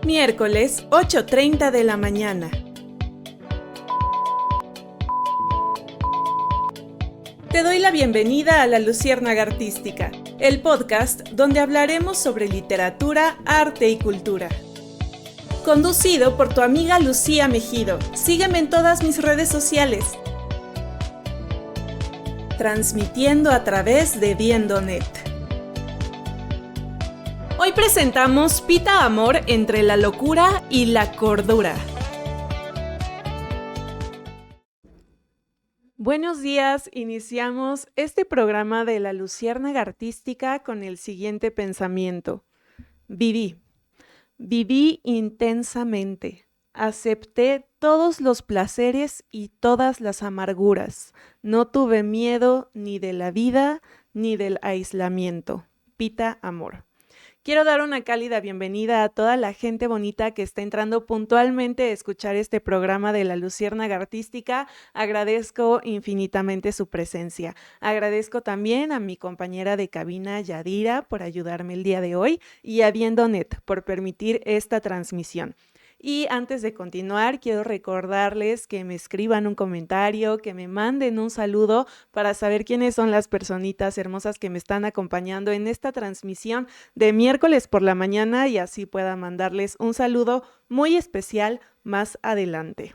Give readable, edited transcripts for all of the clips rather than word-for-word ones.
Miércoles, 8:30 de la mañana. Te doy la bienvenida a La Luciérnaga Artística, el podcast donde hablaremos sobre literatura, arte y cultura. Conducido por tu amiga Lucía Mejido. Sígueme en todas mis redes sociales. Transmitiendo a través de Viendonet. Hoy presentamos Pita Amor entre la locura y la cordura. Buenos días, iniciamos este programa de La Luciérnaga Artística con el siguiente pensamiento. Viví intensamente, acepté todos los placeres y todas las amarguras, no tuve miedo ni de la vida ni del aislamiento. Pita Amor. Quiero dar una cálida bienvenida a toda la gente bonita que está entrando puntualmente a escuchar este programa de La Luciérnaga Artística. Agradezco infinitamente su presencia. Agradezco también a mi compañera de cabina, Yadira, por ayudarme el día de hoy y a Viendonet por permitir esta transmisión. Y antes de continuar, quiero recordarles que me escriban un comentario, que me manden un saludo para saber quiénes son las personitas hermosas que me están acompañando en esta transmisión de miércoles por la mañana y así pueda mandarles un saludo muy especial más adelante.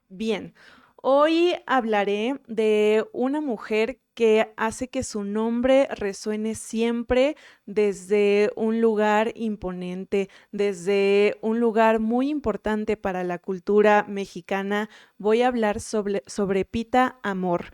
Bien, hoy hablaré de una mujer que hace que su nombre resuene siempre desde un lugar imponente, desde un lugar muy importante para la cultura mexicana. Voy a hablar sobre Pita Amor.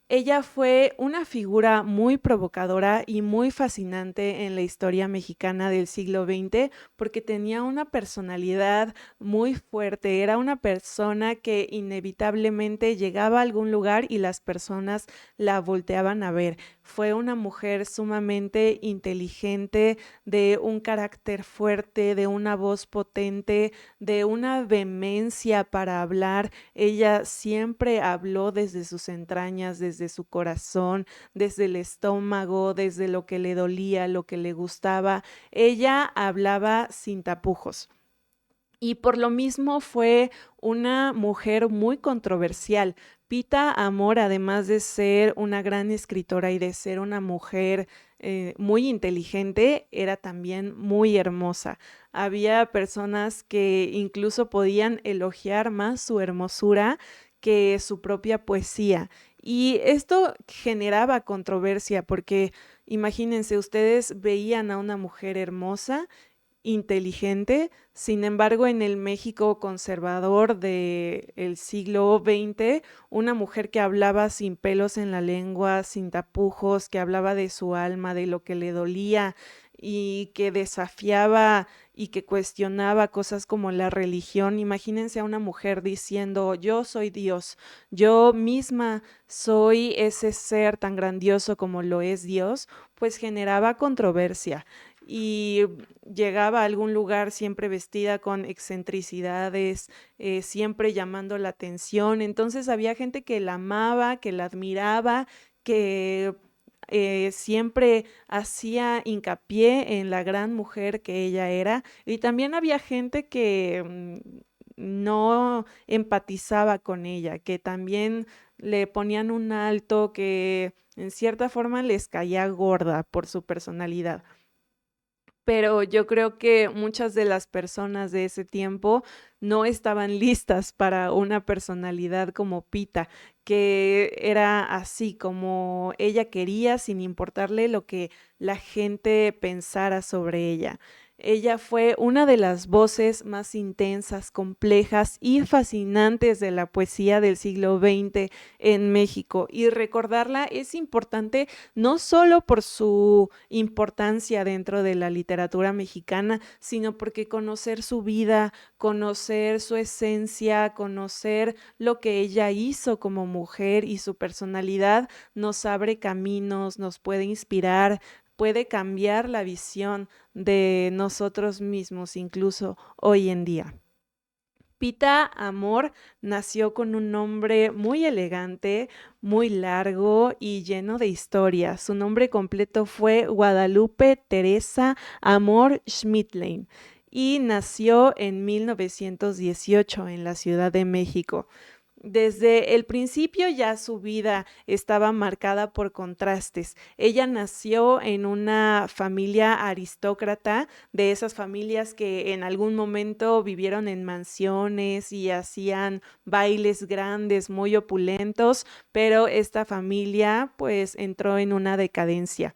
Ella fue una figura muy provocadora y muy fascinante en la historia mexicana del siglo XX porque tenía una personalidad muy fuerte. Era una persona que inevitablemente llegaba a algún lugar y las personas la volteaban a ver. Fue una mujer sumamente inteligente, de un carácter fuerte, de una voz potente, de una vehemencia para hablar. Ella siempre habló desde sus entrañas, desde su corazón, desde el estómago, desde lo que le dolía, lo que le gustaba. Ella hablaba sin tapujos. Y por lo mismo fue una mujer muy controversial. Pita Amor, además de ser una gran escritora y de ser una mujer muy inteligente, era también muy hermosa. Había personas que incluso podían elogiar más su hermosura que su propia poesía. Y esto generaba controversia porque imagínense, ustedes veían a una mujer hermosa, inteligente. Sin embargo, en el México conservador del siglo XX, una mujer que hablaba sin pelos en la lengua, sin tapujos, que hablaba de su alma, de lo que le dolía y que desafiaba y que cuestionaba cosas como la religión. Imagínense a una mujer diciendo: yo soy Dios, yo misma soy ese ser tan grandioso como lo es Dios, pues generaba controversia. Y llegaba a algún lugar siempre vestida con excentricidades, siempre llamando la atención. Entonces había gente que la amaba, que la admiraba, que siempre hacía hincapié en la gran mujer que ella era. Y también había gente que no empatizaba con ella, que también le ponían un alto, que en cierta forma les caía gorda por su personalidad. Pero yo creo que muchas de las personas de ese tiempo no estaban listas para una personalidad como Pita, que era así como ella quería, sin importarle lo que la gente pensara sobre ella. Ella fue una de las voces más intensas, complejas y fascinantes de la poesía del siglo XX en México. Y recordarla es importante no solo por su importancia dentro de la literatura mexicana, sino porque conocer su vida, conocer su esencia, conocer lo que ella hizo como mujer y su personalidad nos abre caminos, nos puede inspirar, puede cambiar la visión de nosotros mismos, incluso hoy en día. Pita Amor nació con un nombre muy elegante, muy largo y lleno de historia. Su nombre completo fue Guadalupe Teresa Amor Schmidtlein. y nació en 1918 en la Ciudad de México. Desde el principio ya su vida estaba marcada por contrastes. Ella nació en una familia aristócrata, de esas familias que en algún momento vivieron en mansiones y hacían bailes grandes, muy opulentos, pero esta familia pues entró en una decadencia.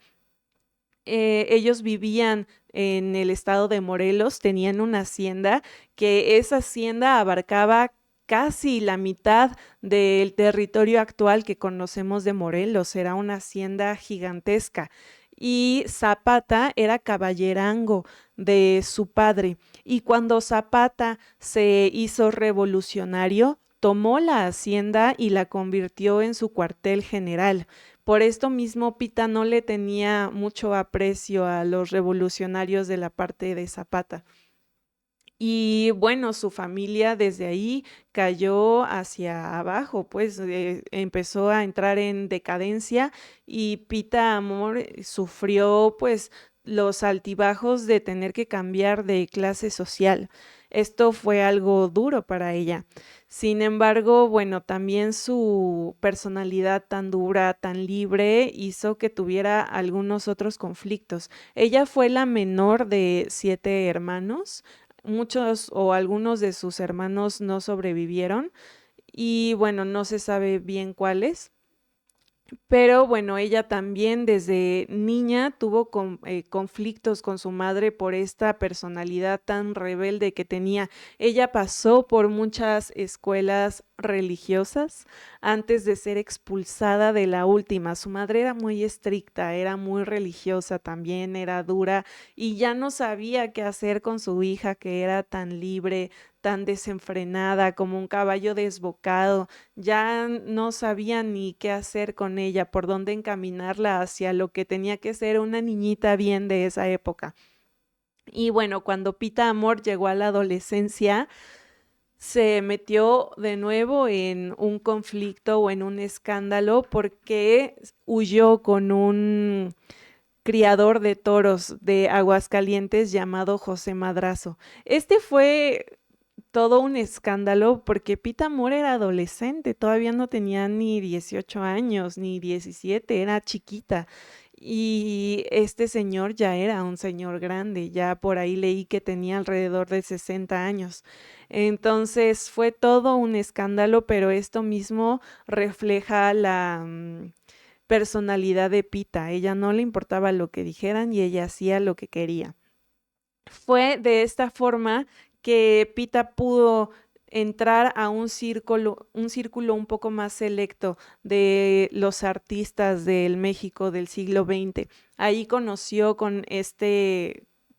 Ellos vivían en el estado de Morelos, tenían una hacienda, que esa hacienda abarcaba casi la mitad del territorio actual que conocemos de Morelos, era una hacienda gigantesca. Y Zapata era caballerango de su padre. Y cuando Zapata se hizo revolucionario, tomó la hacienda y la convirtió en su cuartel general. Por esto mismo Pita no le tenía mucho aprecio a los revolucionarios de la parte de Zapata. Y bueno, su familia desde ahí cayó hacia abajo, pues empezó a entrar en decadencia y Pita Amor sufrió pues los altibajos de tener que cambiar de clase social. Esto fue algo duro para ella. Sin embargo, bueno, también su personalidad tan dura, tan libre, hizo que tuviera algunos otros conflictos. Ella fue la menor de 7 hermanos. Muchos o algunos de sus hermanos no sobrevivieron y bueno, no se sabe bien cuáles, pero bueno, ella también desde niña tuvo conflictos con su madre por esta personalidad tan rebelde que tenía. Ella pasó por muchas escuelas religiosas antes de ser expulsada de la última. Su madre era muy estricta, era muy religiosa también, era dura y ya no sabía qué hacer con su hija que era tan libre, tan desenfrenada, como un caballo desbocado. Ya no sabía ni qué hacer con ella, por dónde encaminarla hacia lo que tenía que ser una niñita bien de esa época. Y bueno, cuando Pita Amor llegó a la adolescencia, se metió de nuevo en un conflicto o en un escándalo porque huyó con un criador de toros de Aguascalientes llamado José Madrazo. Este fue todo un escándalo porque Pita Amor era adolescente, todavía no tenía ni 18 años, ni 17, era chiquita. Y este señor ya era un señor grande, ya por ahí leí que tenía alrededor de 60 años. Entonces fue todo un escándalo, pero esto mismo refleja la personalidad de Pita. Ella no le importaba lo que dijeran y ella hacía lo que quería. Fue de esta forma que Pita pudo entrar a un círculo un poco más selecto de los artistas del México del siglo XX. Ahí conoció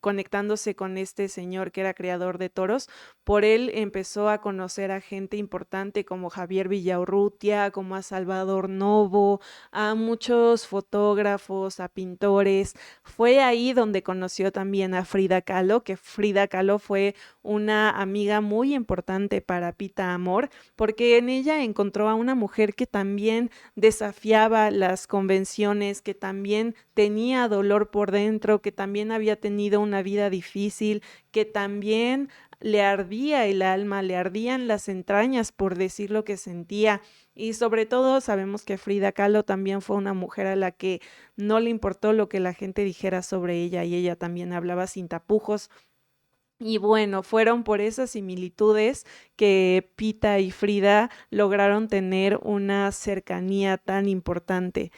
conectándose con este señor que era creador de toros, por él empezó a conocer a gente importante como Javier Villaurrutia, como a Salvador Novo, a muchos fotógrafos, a pintores. Fue ahí donde conoció también a Frida Kahlo, que Frida Kahlo fue una amiga muy importante para Pita Amor, porque en ella encontró a una mujer que también desafiaba las convenciones, que también tenía dolor por dentro, que también había tenido una vida difícil, que también le ardía el alma, le ardían las entrañas por decir lo que sentía. Y sobre todo sabemos que Frida Kahlo también fue una mujer a la que no le importó lo que la gente dijera sobre ella y ella también hablaba sin tapujos. Y bueno, fueron por esas similitudes que Pita y Frida lograron tener una cercanía tan importante.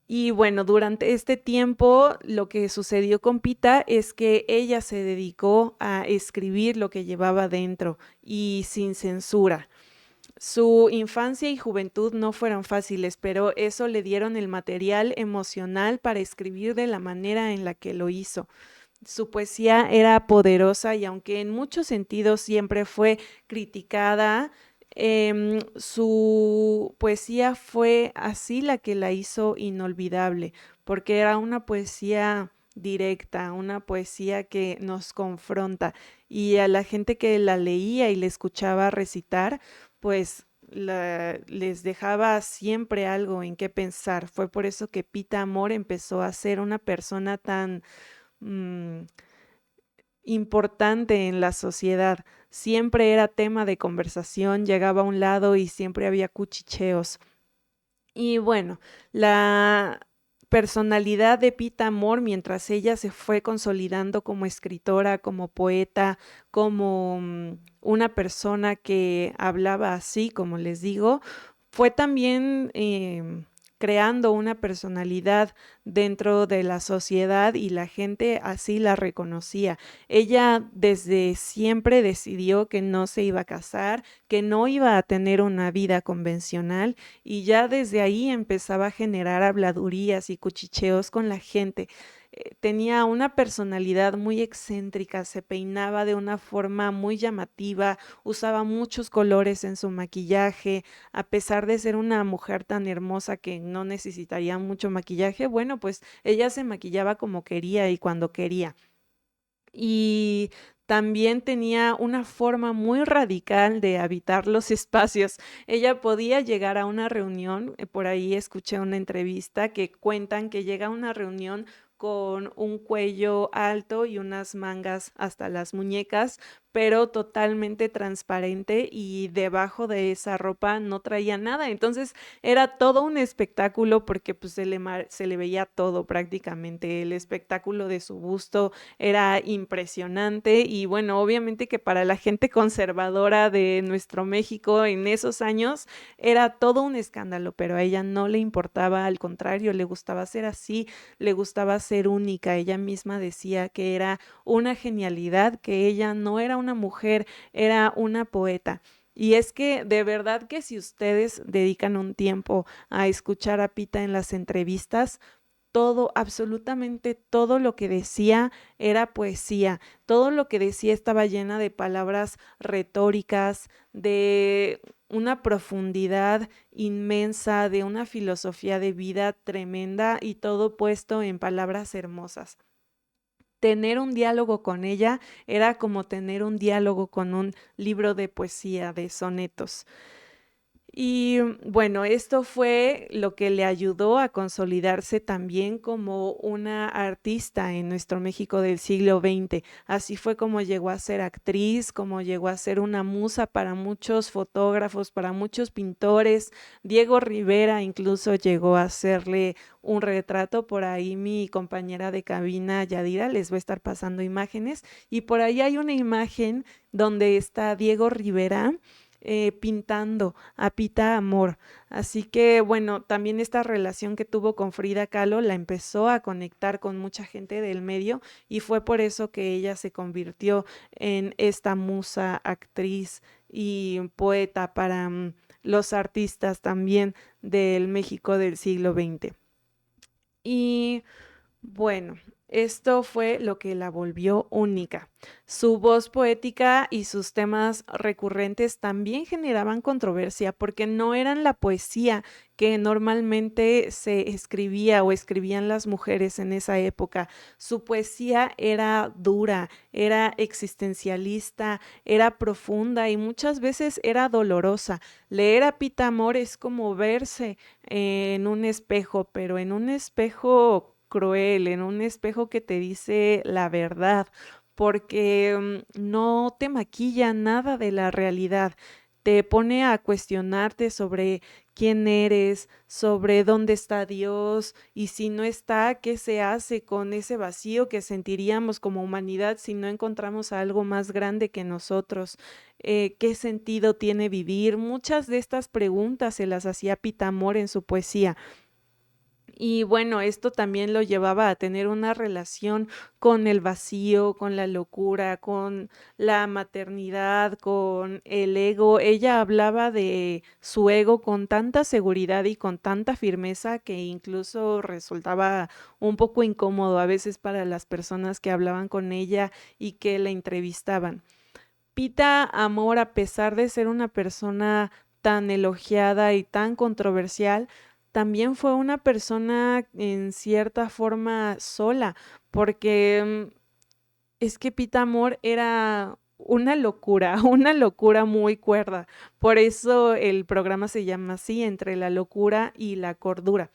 Y bueno, durante este tiempo lo que sucedió con Pita es que ella se dedicó a escribir lo que llevaba dentro y sin censura. Su infancia y juventud no fueron fáciles, pero eso le dieron el material emocional para escribir de la manera en la que lo hizo. Su poesía era poderosa y aunque en muchos sentidos siempre fue criticada, su poesía fue así la que la hizo inolvidable, porque era una poesía directa, una poesía que nos confronta y a la gente que la leía y le escuchaba recitar, pues les dejaba siempre algo en qué pensar. Fue por eso que Pita Amor empezó a ser una persona tan mm, importante en la sociedad. Siempre era tema de conversación, llegaba a un lado y siempre había cuchicheos. Y bueno, la personalidad de Pita Amor, mientras ella se fue consolidando como escritora, como poeta, como una persona que hablaba así, como les digo, fue también creando una personalidad dentro de la sociedad y la gente así la reconocía. Ella desde siempre decidió que no se iba a casar, que no iba a tener una vida convencional y ya desde ahí empezaba a generar habladurías y cuchicheos con la gente. Tenía una personalidad muy excéntrica, se peinaba de una forma muy llamativa, usaba muchos colores en su maquillaje, a pesar de ser una mujer tan hermosa que no necesitaría mucho maquillaje, bueno, pues ella se maquillaba como quería y cuando quería. Y también tenía una forma muy radical de habitar los espacios. Ella podía llegar a una reunión, por ahí escuché una entrevista que cuentan que llega a una reunión con un cuello alto y unas mangas hasta las muñecas, pero totalmente transparente y debajo de esa ropa no traía nada. Entonces era todo un espectáculo porque pues se le veía todo prácticamente, el espectáculo de su busto era impresionante y bueno, obviamente que para la gente conservadora de nuestro México en esos años era todo un escándalo, pero a ella no le importaba, al contrario, le gustaba ser así, le gustaba ser única. Ella misma decía que era una genialidad, que ella no era una mujer, era una poeta. Y es que de verdad que si ustedes dedican un tiempo a escuchar a Pita en las entrevistas, todo, absolutamente todo lo que decía era poesía, todo lo que decía estaba llena de palabras retóricas, de una profundidad inmensa, de una filosofía de vida tremenda y todo puesto en palabras hermosas. Tener un diálogo con ella era como tener un diálogo con un libro de poesía, de sonetos. Y bueno, esto fue lo que le ayudó a consolidarse también como una artista en nuestro México del siglo XX. Así fue como llegó a ser actriz, como llegó a ser una musa para muchos fotógrafos, para muchos pintores. Diego Rivera incluso llegó a hacerle un retrato. Por ahí mi compañera de cabina, Yadira, les va a estar pasando imágenes. Y por ahí hay una imagen donde está Diego Rivera pintando a Pita Amor. Así que bueno, también esta relación que tuvo con Frida Kahlo la empezó a conectar con mucha gente del medio y fue por eso que ella se convirtió en esta musa, actriz y poeta para los artistas también del México del siglo XX. Y bueno, esto fue lo que la volvió única. Su voz poética y sus temas recurrentes también generaban controversia porque no eran la poesía que normalmente se escribía o escribían las mujeres en esa época. Su poesía era dura, era existencialista, era profunda y muchas veces era dolorosa. Leer a Pita Amor es como verse en un espejo, pero en un espejo cruel, en un espejo que te dice la verdad, porque no te maquilla nada de la realidad. Te pone a cuestionarte sobre quién eres, sobre dónde está Dios y si no está, qué se hace con ese vacío que sentiríamos como humanidad si no encontramos a algo más grande que nosotros. ¿Qué sentido tiene vivir? Muchas de estas preguntas se las hacía Pita Amor en su poesía. Y bueno, esto también lo llevaba a tener una relación con el vacío, con la locura, con la maternidad, con el ego. Ella hablaba de su ego con tanta seguridad y con tanta firmeza que incluso resultaba un poco incómodo a veces para las personas que hablaban con ella y que la entrevistaban. Pita Amor, a pesar de ser una persona tan elogiada y tan controversial, también fue una persona en cierta forma sola, porque es que Pita Amor era una locura muy cuerda. Por eso el programa se llama así, entre la locura y la cordura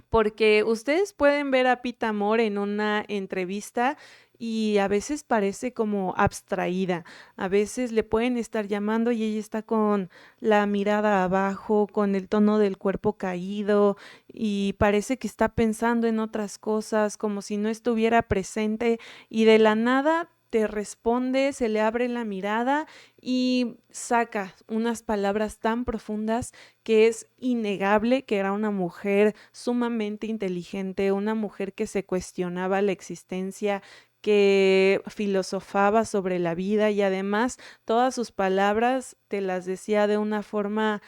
porque ustedes pueden ver a Pita Amor en una entrevista y a veces parece como abstraída. A veces le pueden estar llamando y ella está con la mirada abajo, con el tono del cuerpo caído y parece que está pensando en otras cosas, como si no estuviera presente y de la nada te responde, se le abre la mirada y saca unas palabras tan profundas que es innegable que era una mujer sumamente inteligente, una mujer que se cuestionaba la existencia, que filosofaba sobre la vida y además todas sus palabras te las decía de una forma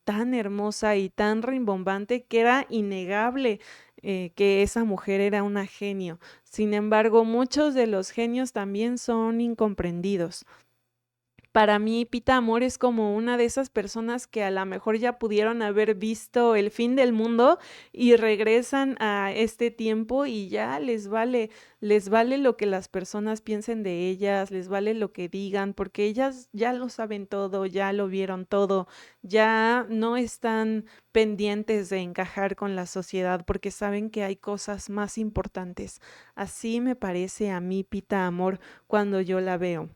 tan hermosa y tan rimbombante que era innegable que esa mujer era una genio. Sin embargo, muchos de los genios también son incomprendidos. Para mí, Pita Amor es como una de esas personas que a lo mejor ya pudieron haber visto el fin del mundo y regresan a este tiempo y ya les vale lo que las personas piensen de ellas, les vale lo que digan, porque ellas ya lo saben todo, ya lo vieron todo, ya no están pendientes de encajar con la sociedad porque saben que hay cosas más importantes. Así me parece a mí, Pita Amor, cuando yo la veo.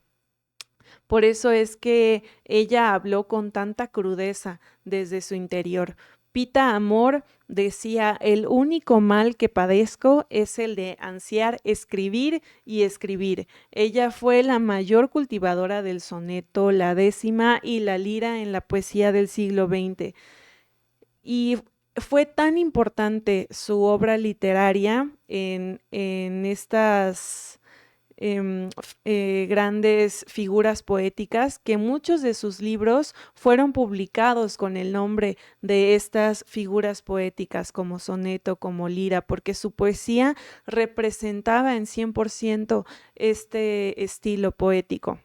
Por eso es que ella habló con tanta crudeza desde su interior. Pita Amor decía, el único mal que padezco es el de ansiar escribir y escribir. Ella fue la mayor cultivadora del soneto, la décima y la lira en la poesía del siglo XX. Y fue tan importante su obra literaria en estas grandes figuras poéticas que muchos de sus libros fueron publicados con el nombre de estas figuras poéticas como soneto, como lira, porque su poesía representaba en 100% este estilo poético.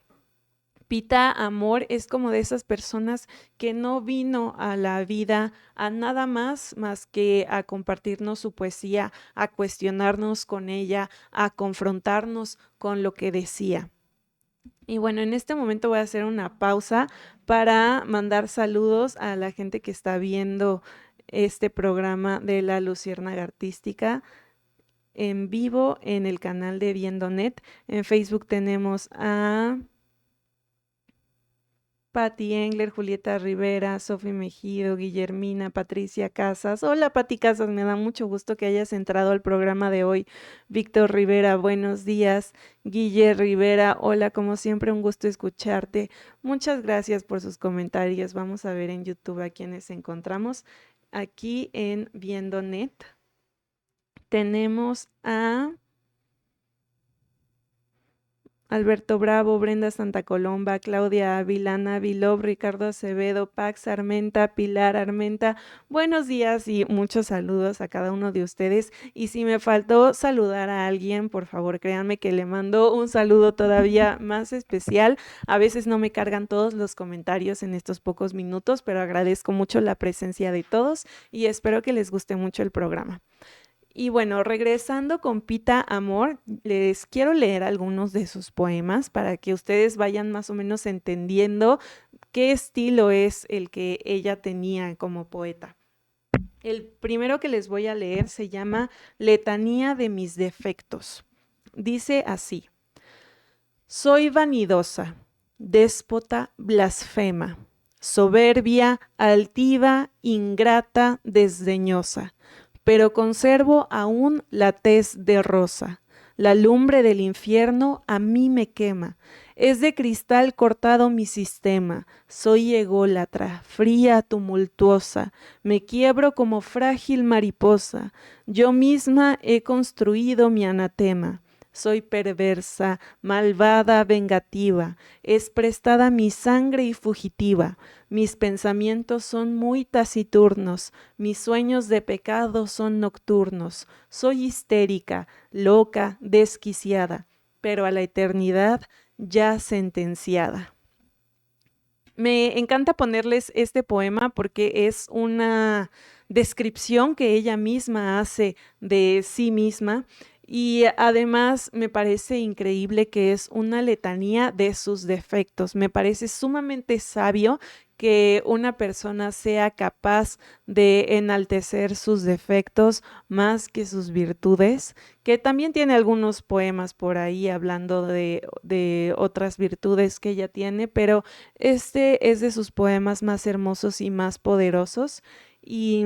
Pita Amor es como de esas personas que no vino a la vida a nada más que a compartirnos su poesía, a cuestionarnos con ella, a confrontarnos con lo que decía. Y bueno, en este momento voy a hacer una pausa para mandar saludos a la gente que está viendo este programa de la Luciérnaga Artística en vivo en el canal de Viendonet. En Facebook tenemos a Pati Engler, Julieta Rivera, Sofi Mejido, Guillermina, Patricia Casas. Hola Pati Casas, me da mucho gusto que hayas entrado al programa de hoy. Víctor Rivera, buenos días. Guille Rivera, hola, como siempre un gusto escucharte. Muchas gracias por sus comentarios. Vamos a ver en YouTube a quienes encontramos. Aquí en Viendonet tenemos a Alberto Bravo, Brenda Santa Colomba, Claudia Ávila, Navi Love, Ricardo Acevedo, Pax Armenta, Pilar Armenta. Buenos días y muchos saludos a cada uno de ustedes. Y si me faltó saludar a alguien, por favor, créanme que le mando un saludo todavía más especial. A veces no me cargan todos los comentarios en estos pocos minutos, pero agradezco mucho la presencia de todos y espero que les guste mucho el programa. Y bueno, regresando con Pita Amor, les quiero leer algunos de sus poemas para que ustedes vayan más o menos entendiendo qué estilo es el que ella tenía como poeta. El primero que les voy a leer se llama Letanía de mis defectos. Dice así: soy vanidosa, déspota, blasfema, soberbia, altiva, ingrata, desdeñosa, pero conservo aún la tez de rosa. La lumbre del infierno a mí me quema. Es de cristal cortado mi sistema. Soy ególatra, fría, tumultuosa. Me quiebro como frágil mariposa. Yo misma he construido mi anatema. Soy perversa, malvada, vengativa. Es prestada mi sangre y fugitiva. Mis pensamientos son muy taciturnos, mis sueños de pecado son nocturnos. Soy histérica, loca, desquiciada, pero a la eternidad ya sentenciada. Me encanta ponerles este poema porque es una descripción que ella misma hace de sí misma y además me parece increíble que es una letanía de sus defectos. Me parece sumamente sabio que una persona sea capaz de enaltecer sus defectos más que sus virtudes, que también tiene algunos poemas por ahí hablando de otras virtudes que ella tiene, pero este es de sus poemas más hermosos y más poderosos. Y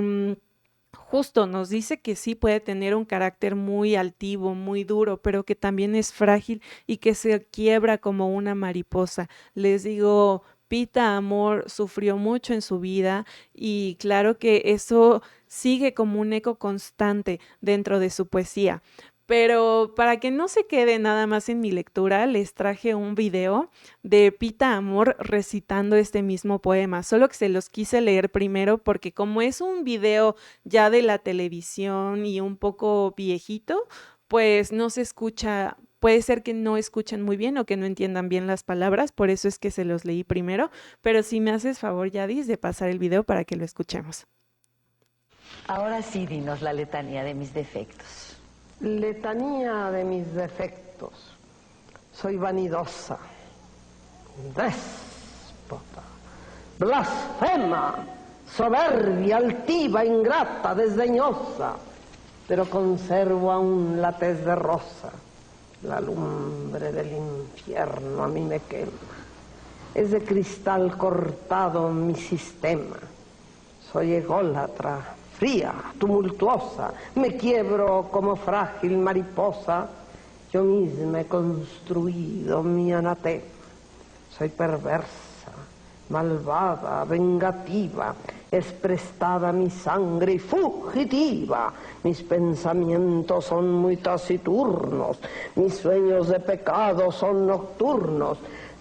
justo nos dice que sí puede tener un carácter muy altivo, muy duro, pero que también es frágil y que se quiebra como una mariposa. Les digo, Pita Amor sufrió mucho en su vida y claro que eso sigue como un eco constante dentro de su poesía. Pero para que no se quede nada más en mi lectura, les traje un video de Pita Amor recitando este mismo poema, solo que se los quise leer primero porque como es un video ya de la televisión y un poco viejito, pues no se escucha, puede ser que no escuchen muy bien o que no entiendan bien las palabras, por eso es que se los leí primero, pero si me haces favor, Yadis, de pasar el video para que lo escuchemos. Ahora sí, dinos la letanía de mis defectos. Letanía de mis defectos. Soy vanidosa, déspota, blasfema, soberbia, altiva, ingrata, desdeñosa, pero conservo aún la tez de rosa. La lumbre del infierno a mí me quema. Es de cristal cortado mi sistema. Soy ególatra, fría, tumultuosa, me quiebro como frágil mariposa. Yo misma he construido mi anatema. Soy perversa, malvada, vengativa, es prestada mi sangre y fugitiva. Mis pensamientos son muy taciturnos, mis sueños de pecado son nocturnos.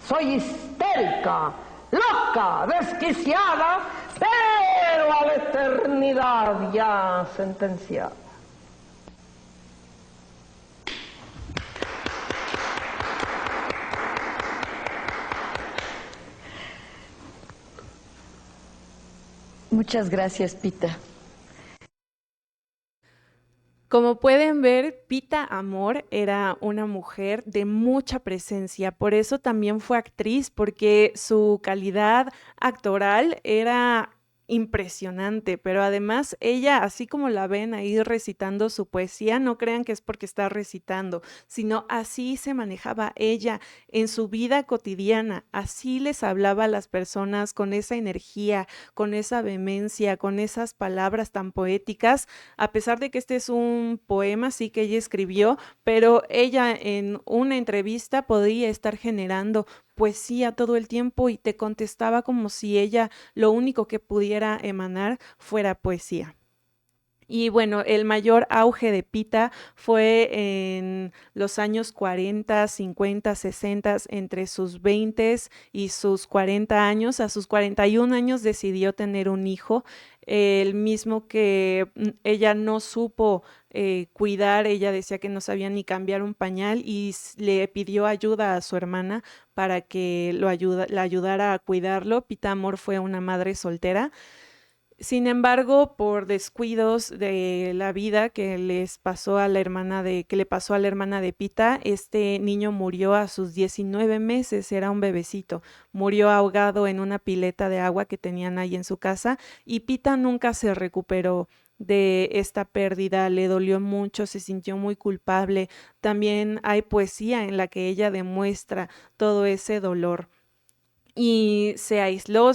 Soy histérica, loca, desquiciada, pero a la eternidad ya sentenciada. Muchas gracias, Pita. Como pueden ver, Pita Amor era una mujer de mucha presencia, por eso también fue actriz, porque su calidad actoral era impresionante, pero además ella, así como la ven ahí recitando su poesía, no crean que es porque está recitando, sino así se manejaba ella en su vida cotidiana, así les hablaba a las personas con esa energía, con esa vehemencia, con esas palabras tan poéticas a pesar de que este es un poema, sí que ella escribió, pero ella en una entrevista podía estar generando poesía todo el tiempo y te contestaba como si ella lo único que pudiera emanar fuera poesía. Y bueno, el mayor auge de Pita fue en los años 40, 50, 60, entre sus 20 y sus 40 años. A sus 41 años decidió tener un hijo, el mismo que ella no supo cuidar, ella decía que no sabía ni cambiar un pañal y le pidió ayuda a su hermana para que la ayudara a cuidarlo. Pita Amor fue una madre soltera. Sin embargo, por descuidos de la vida que les pasó a la hermana que le pasó a la hermana de Pita, este niño murió a sus 19 meses, era un bebecito, murió ahogado en una pileta de agua que tenían ahí en su casa y Pita nunca se recuperó de esta pérdida, le dolió mucho, se sintió muy culpable. También hay poesía en la que ella demuestra todo ese dolor y se aisló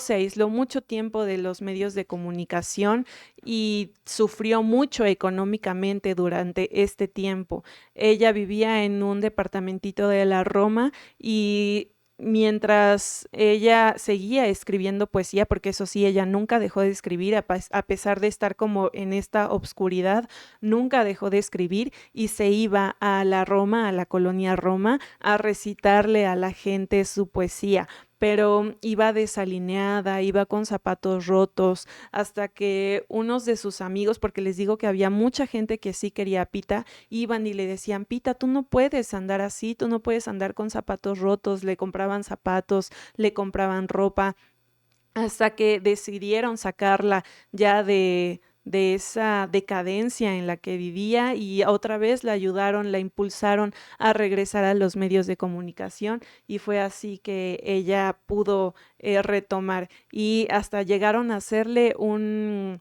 mucho tiempo de los medios de comunicación y sufrió mucho económicamente durante este tiempo. Ella vivía en un departamentito de la Roma y mientras ella seguía escribiendo poesía, porque eso sí, ella nunca dejó de escribir, a pesar de estar como en esta obscuridad, nunca dejó de escribir y se iba a la Roma, a la colonia Roma, a recitarle a la gente su poesía, pero iba desalineada, iba con zapatos rotos, hasta que unos de sus amigos, porque les digo que había mucha gente que sí quería a Pita, iban y le decían, Pita, tú no puedes andar así, tú no puedes andar con zapatos rotos, le compraban zapatos, le compraban ropa, hasta que decidieron sacarla ya de esa decadencia en la que vivía y otra vez la ayudaron, la impulsaron a regresar a los medios de comunicación y fue así que ella pudo retomar y hasta llegaron a hacerle un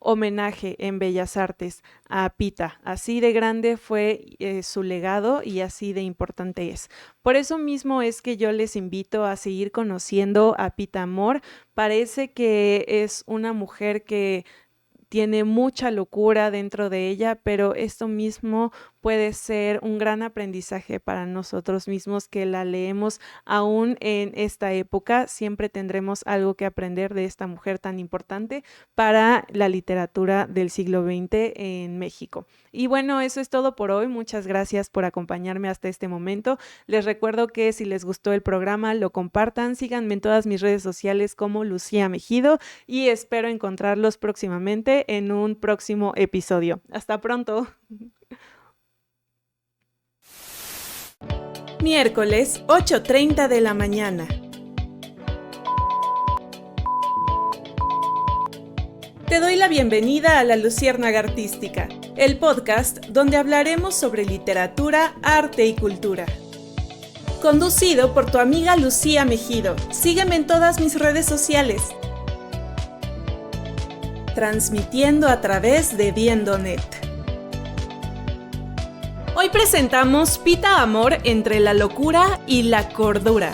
homenaje en Bellas Artes a Pita. Así de grande fue su legado y así de importante es. Por eso mismo es que yo les invito a seguir conociendo a Pita Amor. Parece que es una mujer que tiene mucha locura dentro de ella, pero esto mismo puede ser un gran aprendizaje para nosotros mismos que la leemos aún en esta época. Siempre tendremos algo que aprender de esta mujer tan importante para la literatura del siglo XX en México. Y bueno, eso es todo por hoy. Muchas gracias por acompañarme hasta este momento. Les recuerdo que si les gustó el programa, lo compartan. Síganme en todas mis redes sociales como Lucía Mejido y espero encontrarlos próximamente en un próximo episodio. Hasta pronto. Miércoles, 8:30 de la mañana. Te doy la bienvenida a La Luciérnaga Artística, el podcast donde hablaremos sobre literatura, arte y cultura. Conducido por tu amiga Lucía Mejido. Sígueme en todas mis redes sociales. Transmitiendo a través de Viendo.net. Hoy presentamos Pita Amor entre la locura y la cordura.